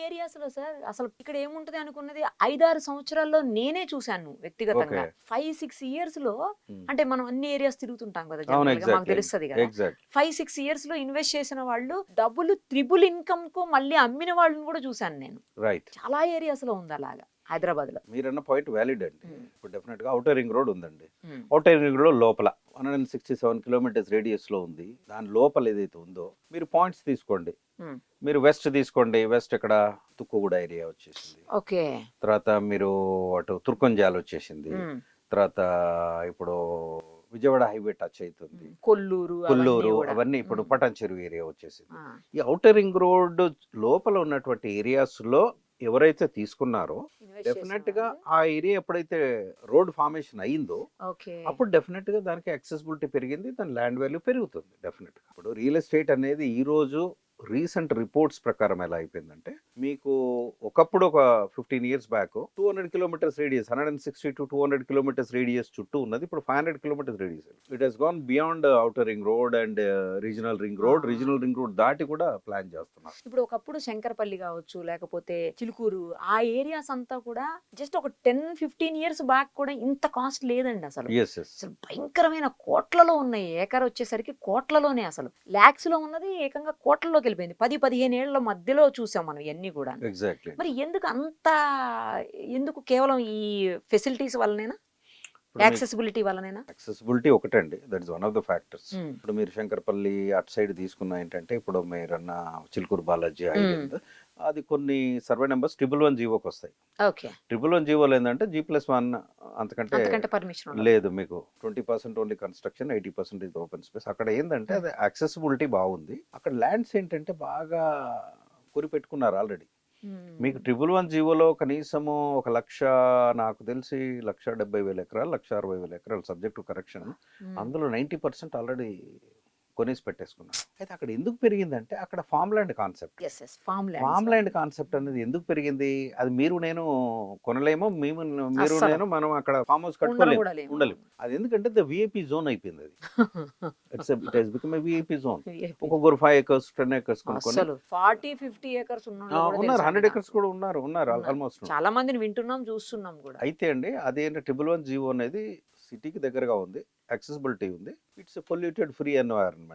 Areas లో sir అసలు ఇక్కడ ఏముంటది అనుకున్నది 5-6 సంవత్సరాల్లో నేనే చూశాను వ్యక్తిగతంగా. ఓకే. 5-6 ఇయర్స్ లో హ్మ్. అంటే మనం అన్ని ఏరియాస్ తిరుగుతుంటాం కదా అవును. జనరల్ గా మాకు ఎగ్జాక్ట్‌లీ. తెలుస్తది కదా. ఎగ్జాక్ట్. 5-6 ఇయర్స్ లో ఇన్వెస్ట్ చేసిన వాళ్ళు డబుల్ త్రిబుల్ ఇన్కమ్ కు మళ్ళీ అమ్మిన వాళ్ళని కూడా చూశాను నేను. రైట్. చాలా ఏరియాస్ లో ఉంది అలాగా హైదరాబాద్ లో. మీరన్న పాయింట్ వ్యాలిడ్ అండి. ఉమ్, ఇప్పుడు డెఫినెట్‌గా ఔటర్ రింగ్ రోడ్ ఉందండి. ఉమ్, ఔటర్ రింగ్ రోడ్ లోపల 167 కిలోమీటర్స్ రేడియస్‌లో ఉంది. దాని లోపల ఏదైతే ఉందో మీరు పాయింట్స్ తీసుకోండి. ఉమ్. మీరు వెస్ట్ తీసుకోండి. వెస్ట్ ఇక్కడ తుక్కుగూడ ఏరియా వచ్చేసింది. ఓకే. తర్వాత మీరు అటు తుర్కంజాల్ వచ్చేసింది. ఉమ్, తర్వాత ఇప్పుడు విజయవాడ హైవే టచ్ అవుతుంది. కొల్లూరు అవన్నీ కొల్లూరు కూడా. అవన్నీ ఇప్పుడు ఉమ్, పటాన్ చెరువు ఏరియా వచ్చేసింది. ఆ, ఈ ఔటర్ రింగ్ రోడ్ లోపల ఉన్నటువంటి ఏరియాస్‌లో ఎవరైతే తీసుకున్నారో ఇన్వెస్ట్ చేసిన డెఫినెట్ గా వాళ్ళు. ఆ ఏరియా ఎప్పుడైతే రోడ్ ఫార్మేషన్ అయిందో ఓకే. అప్పుడు డెఫినెట్ గా దానికి యాక్సెసిబిలిటీ పెరిగింది, దాని ల్యాండ్ వాల్యూ పెరుగుతుంది డెఫినెట్ గా. ఇప్పుడు రియల్ ఎస్టేట్ అనేది ఈ రోజు రీసెంట్ రిపోర్ట్స్ ప్రకారం ఎలా అయిపోయిందంటే, మీకు ఒకప్పుడు ఒక 15 years back 200 kilometres radius, 160 to 200 kilometres radius చుట్టూ ఉన్నది ఇప్పుడు 500 kilometres radius. It has gone beyond outer ring road and regional ring road. ఆ. రీజనల్ రింగ్ రోడ్ దాటి కూడా ప్లాన్ చేస్తున్నారు. ఇప్పుడు ఒకప్పుడు శంకరపల్లి కావచ్చు లేకపోతే చిలుకూరు ఆ ఏరియాస్ అంతా కూడా జస్ట్ ఒక 10-15 ఇయర్స్ బ్యాక్ కూడా ఇంత కాస్ట్ లేదండి అసలు. Yes yes. అసలు భయంకరమైన కోట్లలో ఉన్నాయి. ఏకర్ వచ్చేసరికి కోట్లలోనే, అసలు లాక్స్ లో ఉన్నది ఏకంగా కోట్లలోకి వెళ్ళిపోయింది. 10-15 ఏళ్ల మధ్యలో చూసాం మనం ఇవన్నీ కూడా. ఎగ్జాక్ట్లీ. మరి ఎందుకు అంత, ఎందుకు కేవలం ఈ ఫెసిలిటీస్ వల్లనేనా, ఇప్పుడు మీకు యాక్సెసిబిలిటీ వల్లనేనా? యాక్సెసిబిలిటీ ఒకటండి, that is one of the factors. Um, ఇప్పుడు మీరు శంకరపల్లి అటు సైడ్ తీసుకున్న ఏంటంటే, ఇప్పుడు మీరన్న చిలుకూరు బాలాజీ హైవే ఉమ్, ఉంది. అది కొన్ని సర్వే నెంబర్స్ 111 జీవోకి వస్తాయి. ఓకే. 111 జీవోలు ఏంటంటే G+1 అంతకంటే అంతకంటే పర్మిషన్ ఉండదు. లేదు. మీకు 20% ఓన్లీ కన్స్ట్రక్షన్, 80% ఇది ఓపెన్ స్పేస్. అక్కడ ఏంటంటే అది యాక్సెసిబిలిటీ బాగుంది. అక్కడ ల్యాండ్స్ ఏంటంటే బాగా కొరి పెట్టుకున్నారు ఆల్రెడీ. మీకు 111 జీవోలో కనీసము 1,00,000, నాకు తెలిసి 1,70,000 ఎకరాలు, 1,60,000 ఎకరాలు సబ్జెక్ట్ టు కరెక్షన్. అందులో 90% ఆల్రెడీ కొనేసి పెట్టేసుకున్నారు. అయితే అక్కడ ఎందుకు పెరిగిందంటే అక్కడ farm land concept. Farm farm land concept అనేది ఎందుకు పెరిగింది? అది మీరు నేను కొనలేము, మీరు అస్సలు. నేను మనం అక్కడ ఫామ్ హౌస్ కట్టుకోలేము, కూడా లేము. ఉండలేము. అది ఎందుకంటే ద విఐపి జోన్ అయిపోయింది అది. It has become a VIP zone. ఒక్కొక్కరు 5 acres 10 acres కొనుక్కొని అసలు 40-50 ఏకర్స్ ఉన్న ఉన్నారు. 100 acres కూడా ఉన్నారు ఆల్మోస్ట్. చాలా మందిని వింటున్నాం చూస్తున్నాం కూడా. అయితే అండి అదేంటి 111 జీవో అనేది సిటీకి దగ్గరగా ఉంది, యాక్సెసిబిలిటీ ఉంది, ఇట్స్ పొల్యూటెడ్ ఫ్రీ ఎన్వైరన్మెంట్.